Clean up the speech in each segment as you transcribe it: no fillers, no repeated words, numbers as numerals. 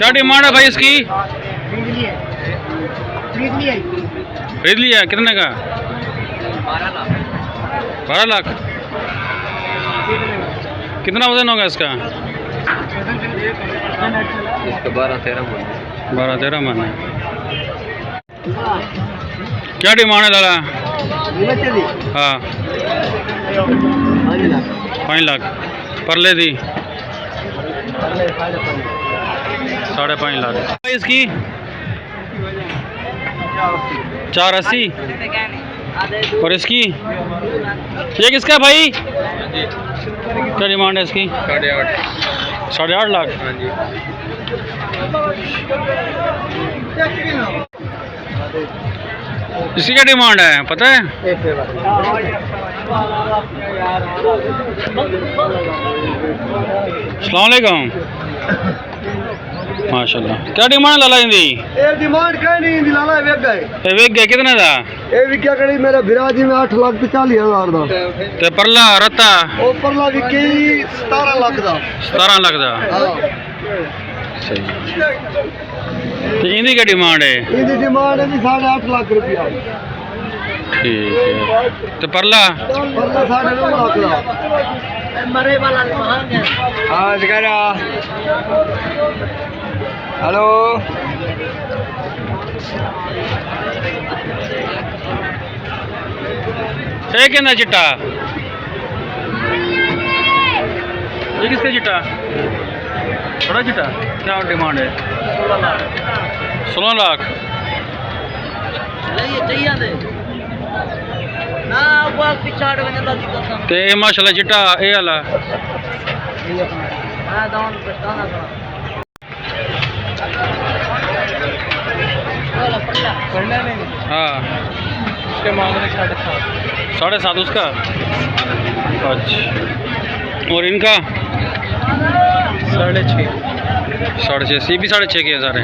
क्या डिमांड है भाई इसकी? खरीद लिया, कितने का? 12 लाख। कितना वजन होगा इसका? 12-13 मन है। क्या डिमांड है दादा? हाँ 5 लाख। परले दी 5.5 लाख। इसकी 480। और इसकी ये किसका भाई? क्या डिमांड है इसकी? 8.5 लाख। इसकी क्या डिमांड है पता है? अस्सलाम वालेकुम। माशाल्लाह। क्या डिमांड लाला इंदी? ए डिमांड कहीं नहीं इंदी लाला वेग गए। ए वेग गए कितने दा? ए विक्या कड़ी मेरे बिराजी में 8,40,000 दा। ते परला रत्ता? ओ परला विकी 17 लाख दा। 17 लाख दा। हां सही। तो इंदी क्या डिमांड है? इंदी डिमांड है 8.5 लाख रुपया। ठीक है। तो परला? परला 9.5 लाख दा। मरे वाला महंगा है। हां जगरा। हेलो ये कहना चिट्टा? ये किसका चिट्टा? बड़ा चिट्टा? क्या डिमांड है? 16 लाख। ते माशाल्लाह चिट्टा ये वाला हाँ उसके मांगने 7.5 उसका। अच्छा और इनका 6.5 सी भी 6.5 के सारे।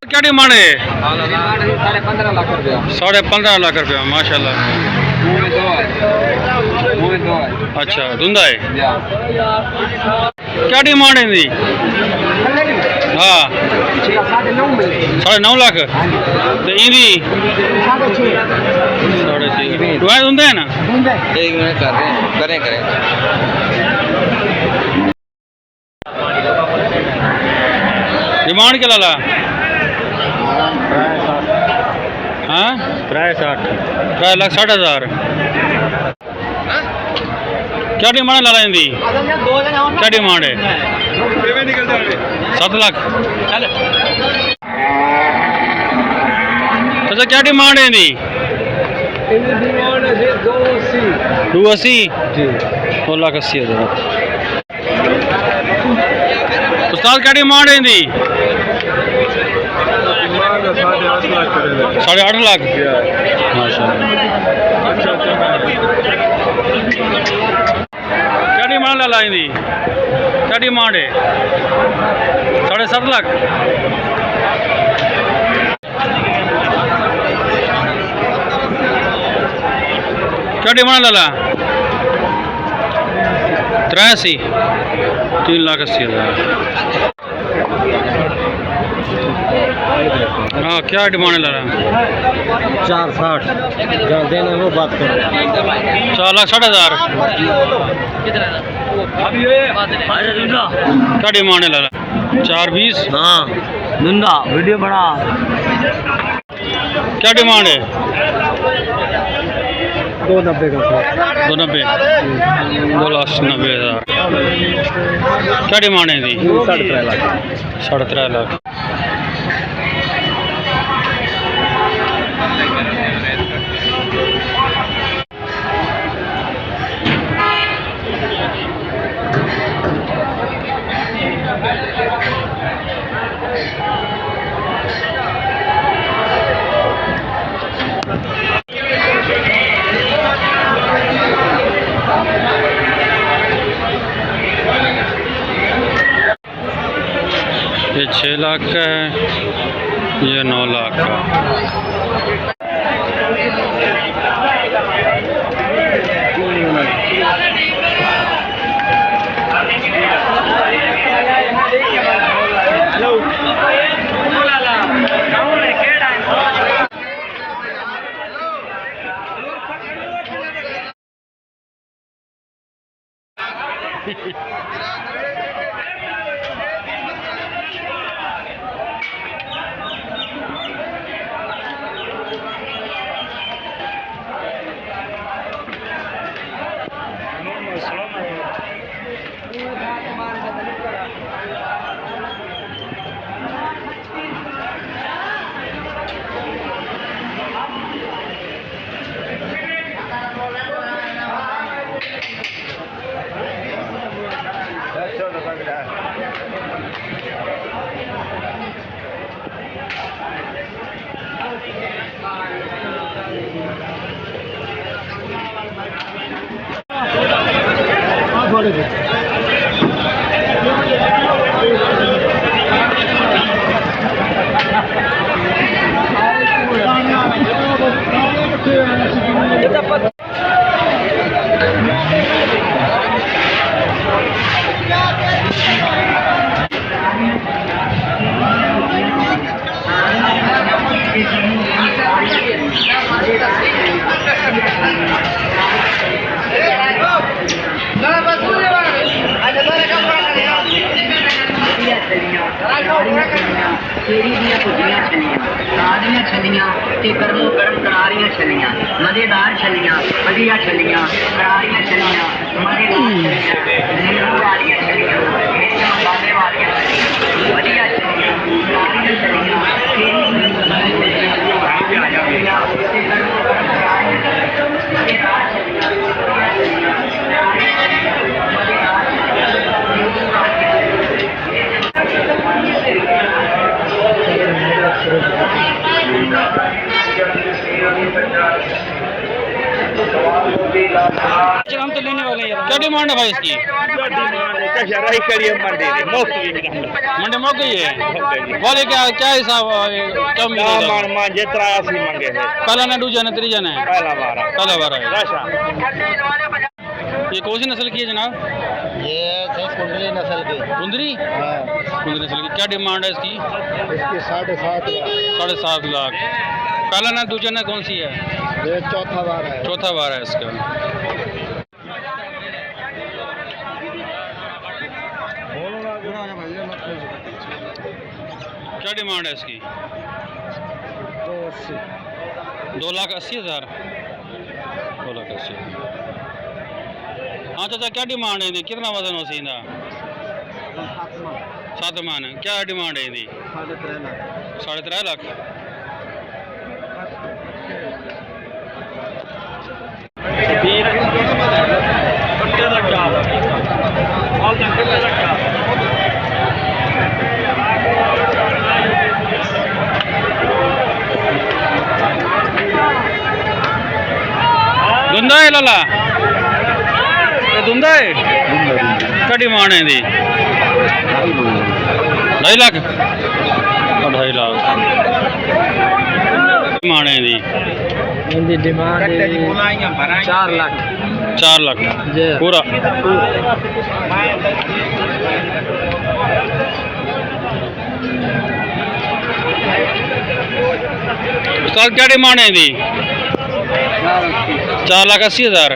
क्या डिमांड है? 15.5 लाख रुपया। 15.5 लाख रुपया माशाल्लाह। अच्छा धुंधा है। क्या डिमांड है इनकी? हाँ 9.5 लाख। तो इनकी 6.5 धुंधा है ना? एक मिनट कर रहे हैं करें डिमांड क्या लाला? हाँ 3,60,000। क्या डिमांड लाला इनकी? क्या डिमांड है? 7 लाख। अच्छा क्या डिमांड है इनकी? 280। 2,80,000। उस्ताद क्या डिमांड है इनकी? 8.5 लाख। माशाल्लाह। क्या डिमांड लाला इनकी? क्या डिमांड है? 7.5 लाख। क्या डिमांड लाला? 83। 3,80,000। हाँ क्या डिमांड है लाला? 4.60 जहाँ देना वो बात करो। 4,60,000। क्या डिमांड है लाला? 4.20। हाँ धुंधा वीडियो बना। क्या डिमांड है? 290 का। 290। 2,90,000। क्या डिमांड है इनकी? 3.5 लाख। 3.5 लाख। 6 लाख का है, ये 9 लाख का। छलियां ते गर्मो गर्म करारियां छलियां मजेदार छलियां वधिया छलियां करारियां छलियां मजेदार छलियां वालियां छलियां मसाले वालियां वधिया छलियां करारियां छलियां ते गर्मो गर्म करारियां मजेदार हम तो लेने वाले हैं। क्या डिमांड है भाई इसकी? मंडे मौके ही है। बोले क्या क्या हिसाब कम पहला ने दूजा ने तीजा ने पहला बार है। ये कौन सी नस्ल की है जनाब? ये कुंडली नस्ल की। कुंदरी? कुंदरी नस्ल की। क्या डिमांड है इसकी? इसकी 7.5 लाख। 7.5 लाख। पहला ना दूजा ने कौन सी है? ये चौथा बार है। चौथा बार है इसका। क्या डिमांड है इसकी? 2,80,000। 2,80,000। हाँ चाचा क्या डिमांड है? कितना वजन हो सी? 7 मान। क्या डिमांड है? 3.5 लाख। धुंधा है लाला? धुंधा है? क्या डिमांड है? 2.5 लाख। 2.5 लाख डिमांड है। डिमांड 4 लाख। 4 लाख पूरा। उस्ताद क्या डिमांड है? 4,80,000।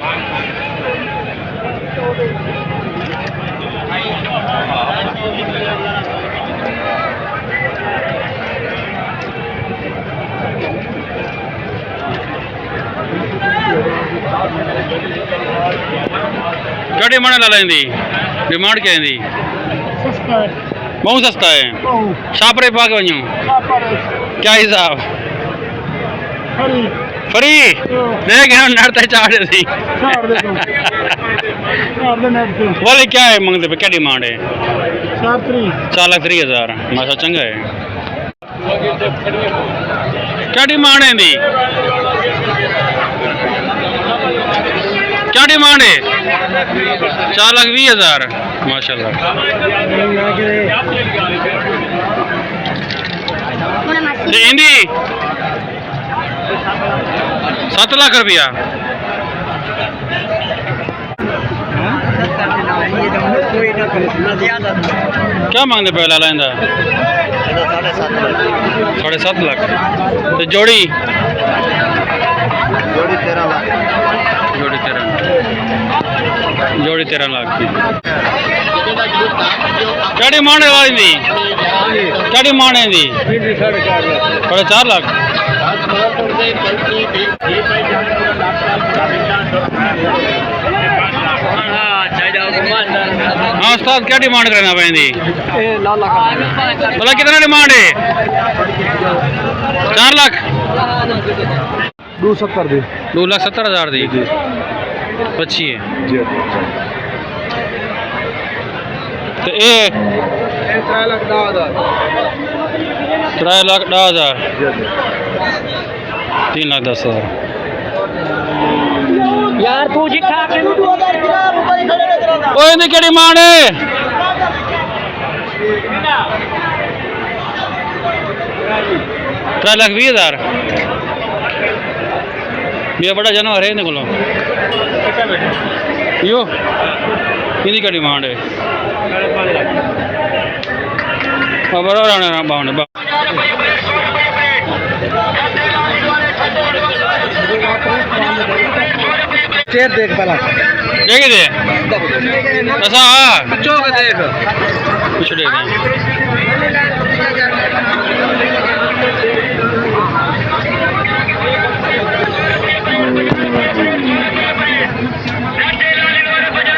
क्या डिमांड ला लेंदी? डिमांड क्या है? बहुत सस्ता है। शापरे पाक वञूं क्या हिसाब? फ्री देख नड़ते चाड़ सी। बोले क्या है मंगते पे? क्या डिमांड है? 4,30,000। माशा चंगा है। क्या डिमांड है? क्या डिमांड है? 4,20,000। माशाल्लाह। ते इंदी 7 लाख रुपया। क्या मांगते पे लाला इंदा? 7.5 लाख। तो जोड़ी जोड़ी 13 लाख की। क्या डिमांड है वाली दी? क्या डिमांड है दी? 4.5 लाख। हाँ उस्ताद क्या डिमांड करना पैंदी? भला कितना डिमांड है? 4 लाख। 270 दे 2,70,000 दी अच्छी है। तो ये 3 लाख 10,000 3 लाख 10,000 3 लाख 10,000 यार तू जिखा के 2000 किला ऊपर ही खड़े करा ओए इनकी क्या डिमांड है? 3,20,000 ये बड़ा जानवर है इन्हें को यो इनकी क्या डिमांड है? बराबर शेर देख पहला देखे दे ऐसा चौक देख कुछ देख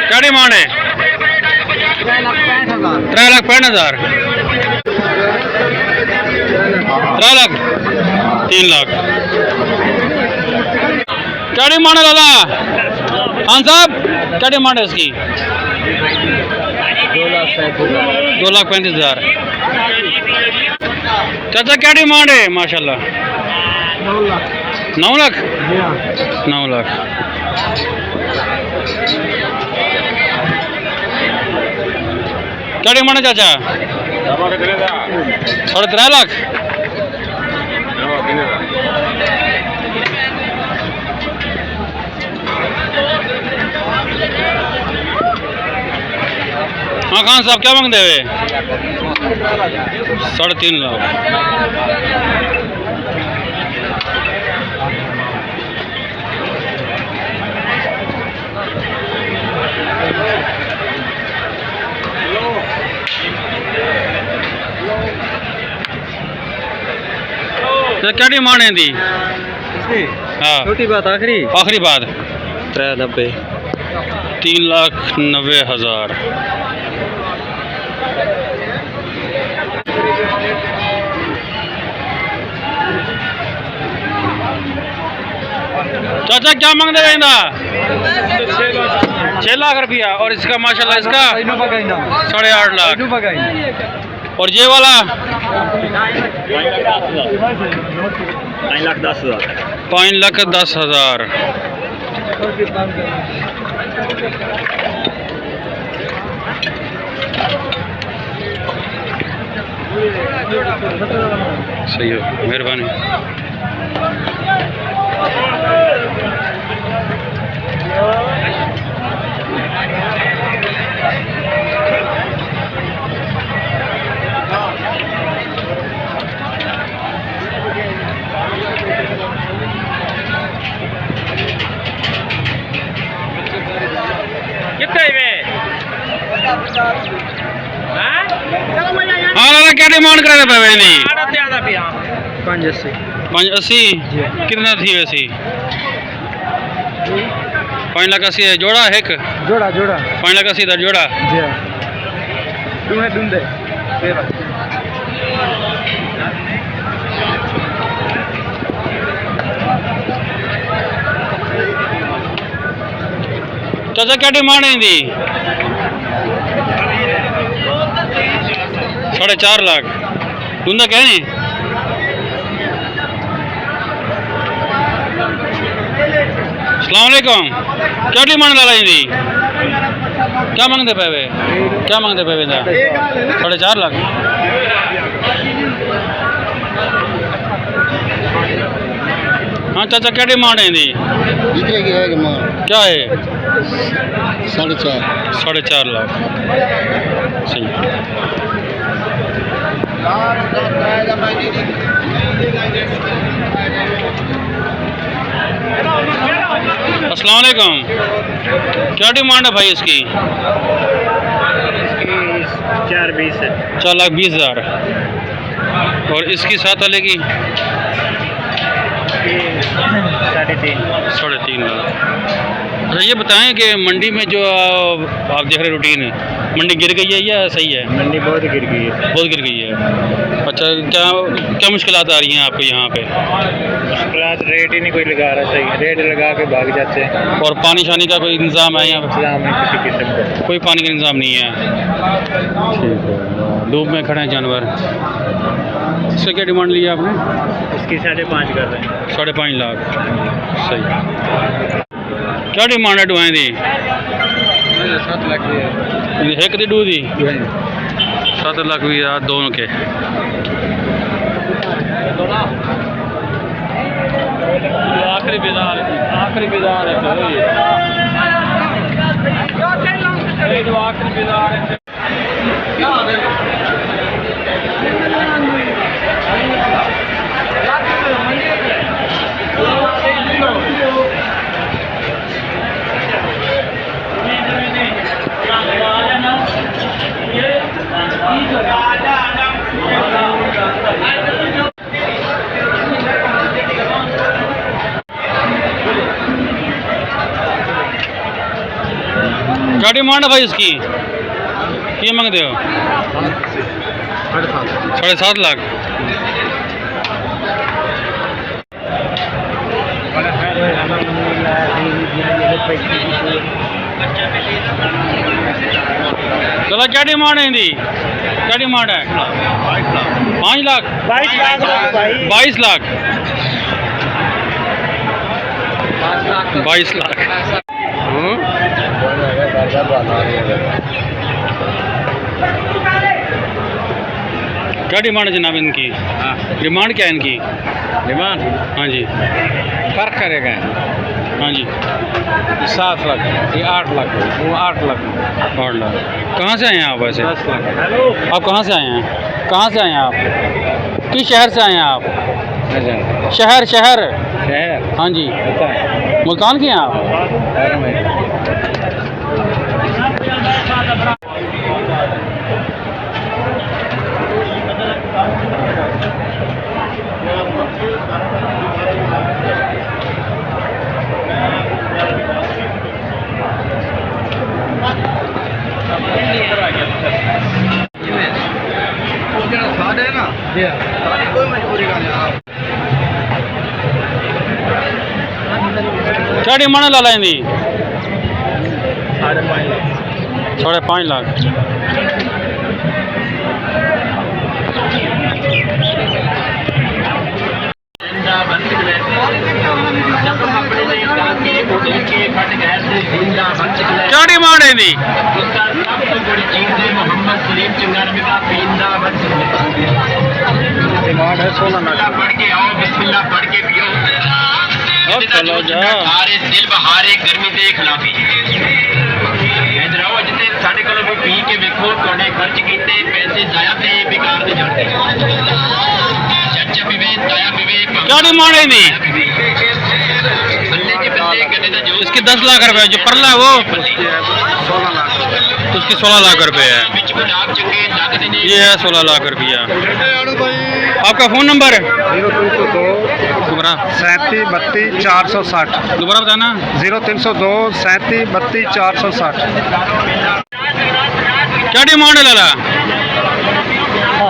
क्या डिमांड है? 3,65,000 3 लाख 3 लाख। क्या डिमांड है लाला खान साहब? क्या डिमांड है इसकी? 2,35,000। चाचा क्या डिमांड है? माशाल्लाह 9 लाख 9 लाख। क्या डिमांड है चाचा? 3.5 लाख। हाँ खान साहब क्या मांगते हुए? 3.5 लाख। तो क्या डिमांड है दी? हाँ छोटी बात आखिरी बात 390 3,90,000। चाचा क्या मांगते हैं इंदा? 6 लाख रुपया। और इसका माशाल्लाह इसका 8.5 लाख। और ये वाला 5,10,000 सही हो मेहरबानी। कितने में? हाँ लाला क्या डिमांड करे पे नहीं? 580 कितना थी वैसी? 5,80,000 है जोड़ा है जोड़ा 5,80,000 जोड़ा। जी हाँ तुम्हें ढूंढे चाचा क्या डिमांड है इनकी? 4.5 लाख। ढूंढा क्या नहीं? अस्सलाम वालेकुम। क्या डिमांड ला इनकी? क्या मांगते पे? क्या मांगते पे? 4.5 लाख। हाँ चाचा क्या डिमांड है इनकी? जितने की है डिमांड क्या है? 4.5 4.5 लाख। सही। अस्सलाम वालेकुम। क्या डिमांड है भाई इसकी? 4.20 है। 4,20,000। और इसकी 7 वाले की? 3.5 लाख। अच्छा ये बताएं कि मंडी में जो आप देख रहे रूटीन है, मंडी गिर गई है या सही है? मंडी बहुत गिर गई है। बहुत गिर गई है। अच्छा क्या क्या मुश्किलात आ रही हैं आपको यहाँ पे? मुश्किलात रेट ही नहीं कोई लगा रहा सही, रेट लगा के भाग जाते हैं। और पानी शानी का कोई इंतज़ाम है यहाँ पे? इस्लाम में किसी किस्म का कोई पानी का इंतज़ाम नहीं है। ठीक है। धूप में खड़े हैं जानवर। इसका क्या डिमांड ली है आपने? इसकी 5.5 कर रहे हैं। 5.5 लाख। सही। क्या डिमांड है डुआएं दी? 7 लाख की है। एक दी डू दी 7 लाख भी यार दोनों के। आखिरी बेदार है। आखिरी बेदार है। क्या डिमांड है भाई इसकी? क्या मांगते हो? 7.5 लाख। चलो क्या डिमांड है इनकी? क्या डिमांड है? 5 लाख। 22 लाख। 22 लाख। क्या डिमांड है जनाब इनकी? डिमांड क्या है इनकी? डिमांड हाँ जी। फर्क करेगा। हाँ जी। 7 लाख, ये 8 लाख, वो 8 लाख। 8 लाख। कहाँ से आए हैं आप वैसे? 10 लाख। आप कहाँ से आए हैं? कहाँ से आए हैं आप? किस शहर से आए हैं आप? शहर शहर शहर हाँ जी। मुल्तान के हैं आप? क्या डिमांड है लाला इनकी? 5.5 लाख। क्या डिमांड है इनकी? डिमांड है 16 लाख। चलो जा दिल बहारे गर्मी ਦੇ ਖਿਲਾਫੀ ਇਧਰ ਆਓ ਜਿੱਤੇ ਸਾਡੇ ਕੋਲੋਂ ਵੀ ਪੀ ਕੇ ਵੇਖੋ ਤੁਹਾਡੇ ਖਰਚ ਕੀਤੇ ਪੈਸੇ ਜ਼ਾਇਆ ਤੇ ਬੇਕਾਰ ਦੇ ਜਾਂਦੇ ਚਾਚਾ ਪੀਵੇ ਤਾਇਆ ਪੀਵੇ क्या डिमांड है इनकी? ਬੱਲੇ ਕੇ ਬੱਲੇ ਗੰਨੇ ਦਾ ਜੂਸ इसकी 10 लाख रुपए जो परला है वो 16 लाख। उसकी 16 लाख रुपए है। ਵਿੱਚ ਗੁਲਾਬ ਚੰਗੇ ਲੱਗਦੇ ਨੇ ये है 16 लाख रुपया। आपका फ़ोन नंबर? 0302 दोबारा 37 32 460। दोबारा बताना। 0302 37 32 460। क्या डिमांड है लाला?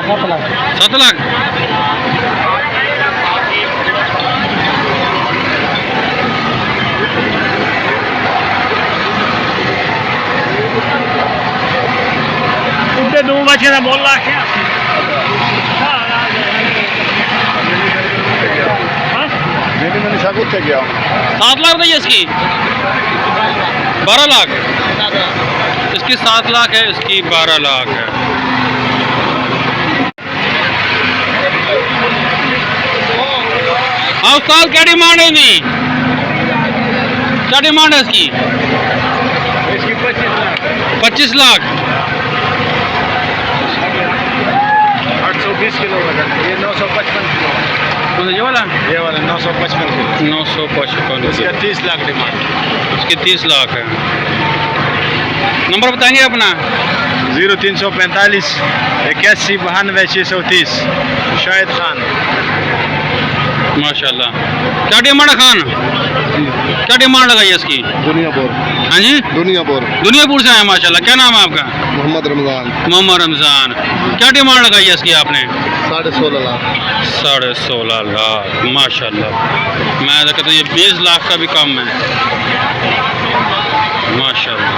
7 लाख। 7 लाख। ਉਹਦੇ 2 ਬੱਚੇ ਦਾ ਮੁੱਲ ਆਖਿਆ। मैंने शाकुत से गया 7 लाख बताइए इसकी। 12 लाख। इसकी 7 लाख है, इसकी 12 लाख है। हाँ उस्ताद क्या डिमांड है इनकी? क्या डिमांड है इसकी? इसकी 25 लाख 25 लाख। 820 किलो वजन है। ये 955 किलो कौन सा ये वाला? 955 किलो 955। इसका 30 लाख डिमांड। इसके 30 लाख है। नंबर बताएंगे अपना? 0345 81 92 630 शाहिद खान। माशाल्लाह। क्या डिमांड है खान? क्या डिमांड लगाई है इसकी? दुनियापुर हाँ जी, दुनियापुर दुनियापुर से आए माशाल्लाह। क्या नाम है आपका? मोहम्मद रमजान। मोहम्मद रमजान। क्या डिमांड लगाई है इसकी आपने? 16.5 लाख 16.5 लाख माशाल्लाह। मैं तो कहता हूँ ये 20 लाख का भी कम है माशाल्लाह।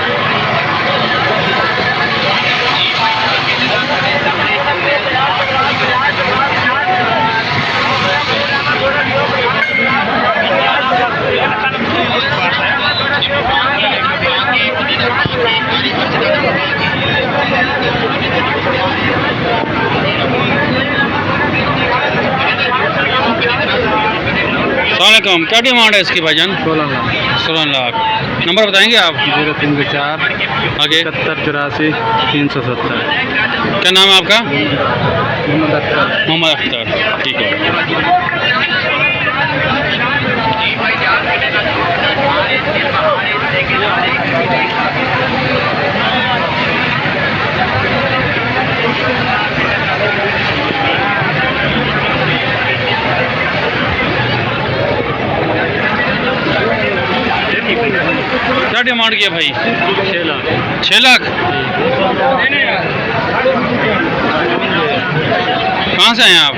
सलामकुम। क्या डिमांड है इसकी भाईजान? 16 लाख 16 लाख। नंबर बताएंगे आप? 0304 आगे 7084 370। क्या नाम है आपका? मोहम्मद अख्तर। मोहम्मद अख्तर। ठीक है। क्या डिमांड किया भाई? 6 लाख 6 लाख। कहाँ से आए हैं आप?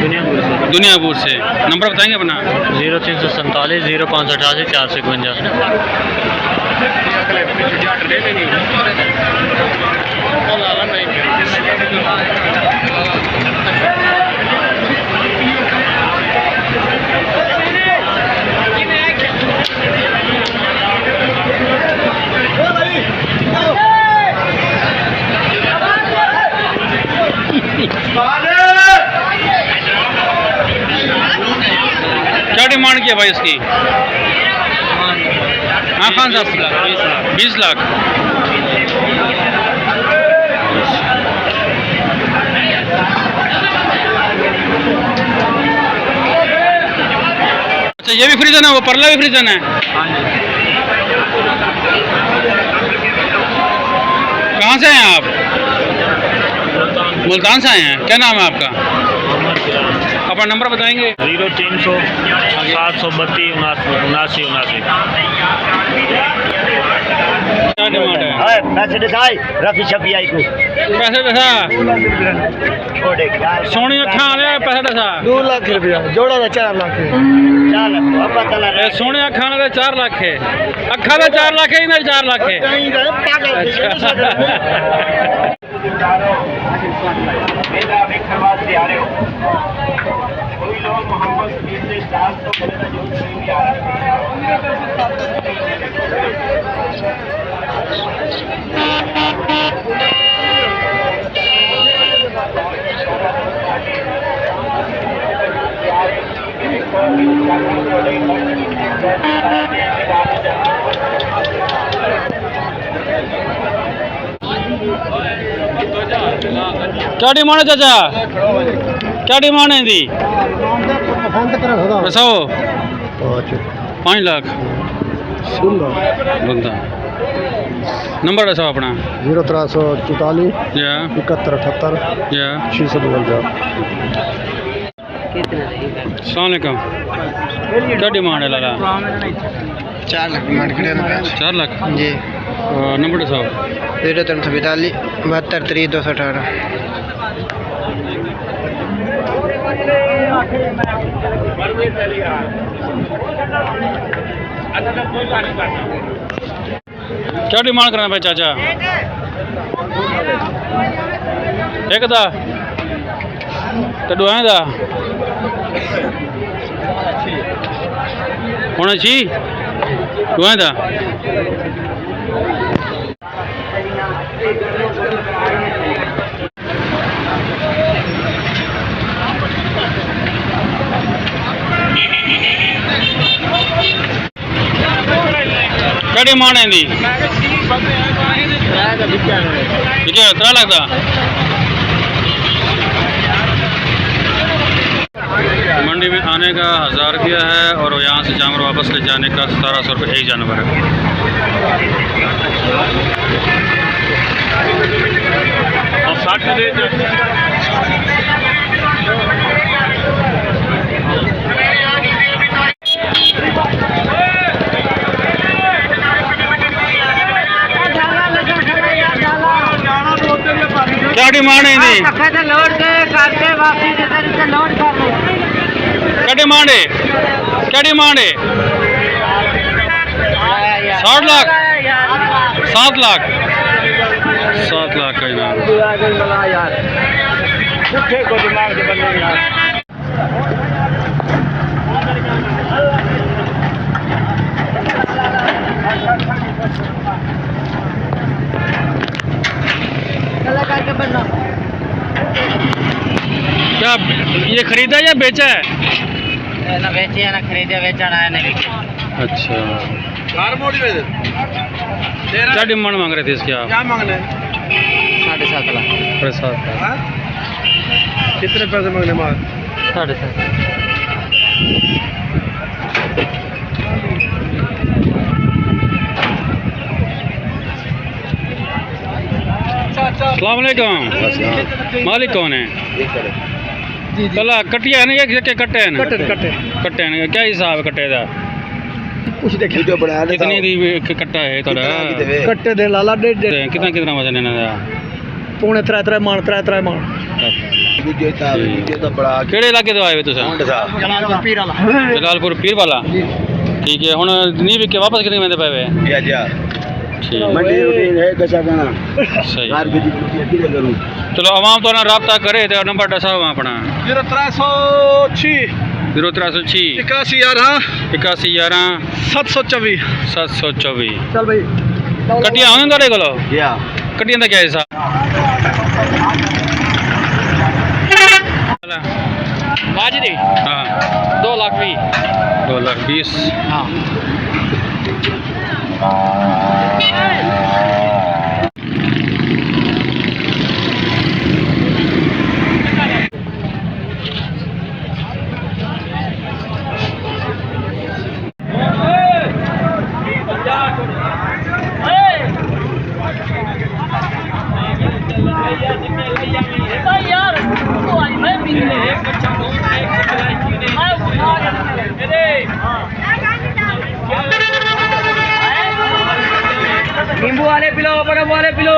दुनियापुर से। दुनियापुर से। नंबर बताएंगे अपना? 0347 0588 451। क्या डिमांड किया भाई इसकी? हाँ खान साहब 20 लाख। अच्छा ये भी फ्रीजन है, वो परला भी फ्रीजन है। कहाँ से हैं आप? मुल्तान से आए हैं। क्या नाम है आपका? अपना नंबर बताएंगे? 0300 732 79 79। क्या डिमांड है? पैसे दिखाई रफी शफी आई को पैसे दसा छोड़े सोनी अखा वाले पैसे दसा 2 लाख रुपया जोड़ा था 4 लाख 4 लाख पापा चला ये सोने अखा वाले 4 लाख है। अखा का 4 लाख है, इधर 4 लाख है। मेला देखने वास्ते आ रहे हो कोई लोग मोहम्मद से 400 जो भी आ रहे क्या डिमांड है चाचा? क्या डिमांड है इनकी? बताओ। 5 लाख। बंदा नंबर दसो अपना? 0344 या 7178 या 652। सलामकुम। क्या डिमांड है लाला? 4 लाख डिमांड करें 4 लाख जी। नंबर दसो? 0342 72 218। क्या डिमांड करना भाई चाचा? एक दा ते दुआएं दा होना चाहिए दुआएं दा। क्या डिमांड है इनकी? ठीक है 3 लाख का। मंडी में आने का 1000 रुपया है और यहाँ से जानवर वापस ले जाने का 1700 रुपये एक जानवर है। और 60 दे क्या डिमांड है इनकी? क्या डिमांड है? क्या डिमांड है? 60 लाख 7 लाख 7 लाख का इनाम। क्या ये खरीदा या बेचा है? ना बेचे ना खरीदे, बेचना है नहीं बिके। अच्छा क्या डिमांड मांग रहे थे इसके आप? क्या मांगना है? 7.5 लाख। 7.5 लाख। कितने पैसे मांगने मार? 7.5। अस्सलाम वालेकुम। मालिक कौन है? कला कटिया है ना या कट्टे हैं? कट्टे हैं। क्या हिसाब है कट्टे का? कुछ देखिए जो बड़ा कितनी दी कट्टा है थोड़ा? कट्टे दे लाला डेढ़ कितना वजन है इन्हां दा? पौने 3 मान 3 मान। ਕਿਹੜੇ ਇਲਾਕੇ ਤੋਂ ਆਏ ਹੋ ਤੁਸੀਂ? जलालपुर पीर वाला। जलालपुर पीर वाला। ठीक है हुन नहीं बिके वापस कितने में पे हुए? ठीक मंडी रूटीन है कचा गाना। सही। कार की किधर करूं? चलो आवाम तो ना राब्ता करे तो नंबर दसाओ अपना। 0306 0306 81 11 81 11 724। 724। चल भाई कटिया होने ਤੁਹਾਡੇ ਕੋਲ? या कटिया ਦਾ क्या हिसाब? बाजरी हाँ 2 लाख 20। 2 लाख 20। हाँ नींबू वाले पिलो, बर्फ वाले पिलो।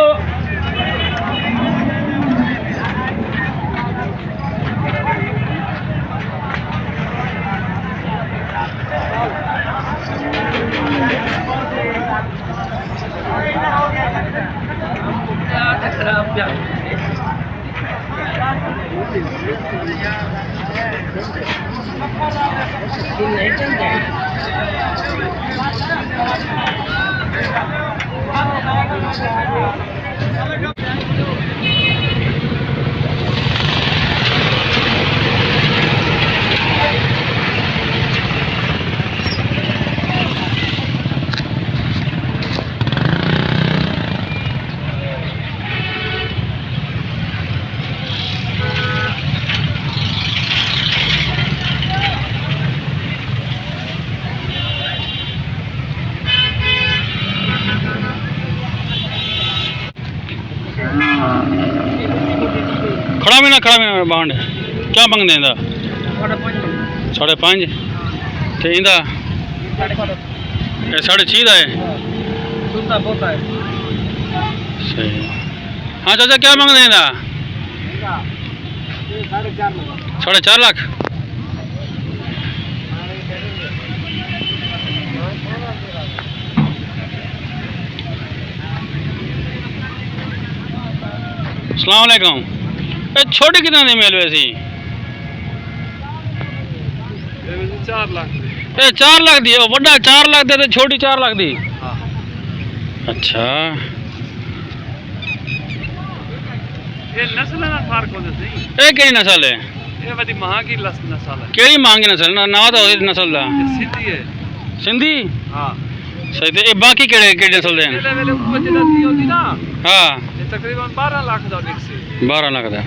खड़ा भी ना बांड क्या मंगदे इंदा? 5.5। ते इंदा 6.5 दा है। सही। हाँ चाचा क्या मंगदे इंदा? 4.5 लाख। अस्सलाम वालेकुम। छोटी कितना दी मेल वैसी? 4 लाख। 4 लाख दी बड़ा 4 लाख दे छोटी 4 लाख दी। अच्छा ये नस्ल ना फर्क हो जाती है। ये केड़ी नस्ल है? ये बड़ी महंगी नस्ल है। केड़ी महंगी नस्ल ना तो नस्ल दा? सिंधी है। सिंधी? हाँ सही ते ये बाकी केड़े चलदे हैं हाँ तकरीबन 12 लाख ਦਾ ਨਿਕਸੀ 12 लाख ਦਾ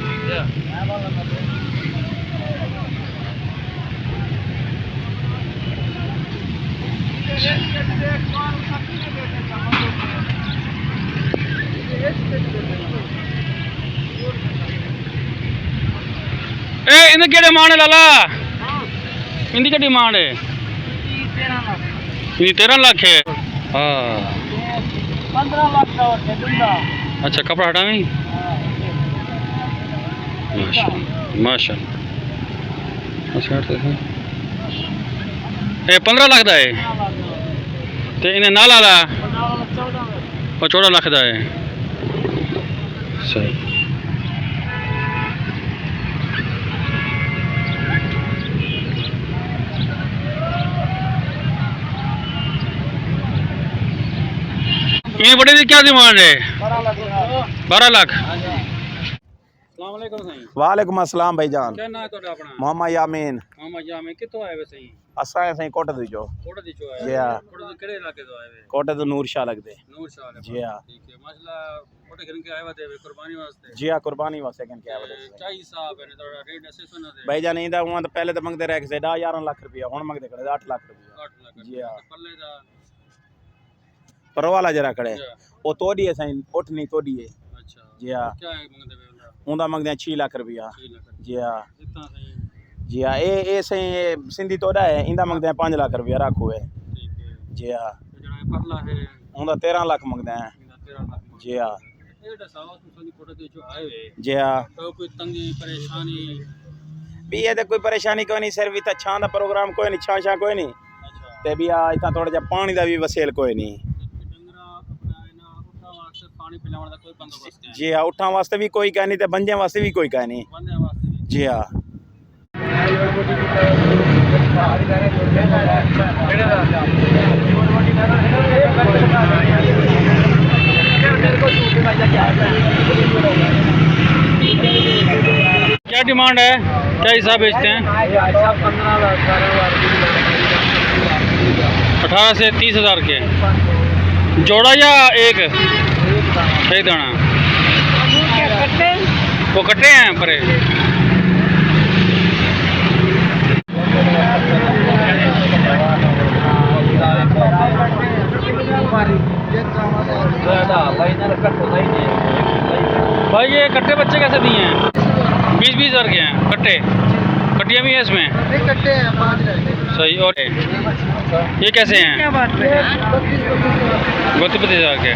ए इन्हें केड़े मान है लाला इनकी क्या डिमांड है 13 लाख है हाँ 15 लाख ਦਾ ਹੋ ਗਿਆ अच्छा कपड़ा हटावी माशाल्लाह ए 15 लाख का है ते इन्हें नाल आला 14 लाख का है सही ये बड़े की क्या डिमांड है 12 लाख वालेकुम अस्सलाम भाईजान क्या नाम है ਤੁਹਾਡਾ ਆਪਣਾ मोहम्मद यामीन मोहम्मद जामे कितो आए वे सही असा सही कोट दी जो कोट दी चो आए जी हां कोट दे केड़े इलाके तो आए वे कोट तो नूर शाह लगदे नूर शाह जी हां ठीक है माशाल्लाह कोट खन के आए वे दे कुर्बानी वास्ते जी हां कुर्बानी वास्ते कन के आवे क्या हिसाब है ने थोड़ा रेट ऐसे सुना दे भाईजान इंदा हुआ तो पहले तो मंगते रह के 11 लाख रुपया हुन मंगते खड़े 8 लाख रुपया 8 लाख जी हां पल्ले दा परवाला जरा खड़े ओ तोड़ी है सही उठ नहीं तोड़ी है अच्छा जी हां क्या है मंगते वे उंदा मंगते 6 लाख रुपया 6 लाख जी हां इतना सही जी हां ए सही सिंधी तोड़ा है इंदा मंगते 5 लाख रुपया रखो है ठीक है जी हां जड़ा परला है उंदा 13 लाख मंगते हैं 13 लाख जी हां एड़ा सावा सुनी कोट दे जो आए वे जी हां तो कोई तंगी परेशानी भी ये तो कोई परेशानी कोई नहीं सिर्फ इतना छां दा प्रोग्राम कोई नहीं छां कोई नहीं अच्छा ते भी आ इतना थोड़ा जा पानी दा भी वसेल कोई नहीं डंगरा अपना ना उठा वास्ते पानी पिलावन दा कोई बंदोबस्त है जी हाँ उठा वास्ते भी कोई कह नहीं ते बंजे वास्ते भी कोई कह नहीं बंदे वास्ते भी जी हाँ क्या डिमांड है क्या हिसाब बेचते हैं 18 से 30,000 के जोड़ा या एक दाना वो कट्टे हैं परे भाई ये कट्टे बच्चे कैसे दिए हैं 20-20 हज़ार के हैं कट्टे कट्टियाँ भी हैं इसमें कट्टे हैं 5 रहते सही और ये कैसे हैं 32-32 हज़ार के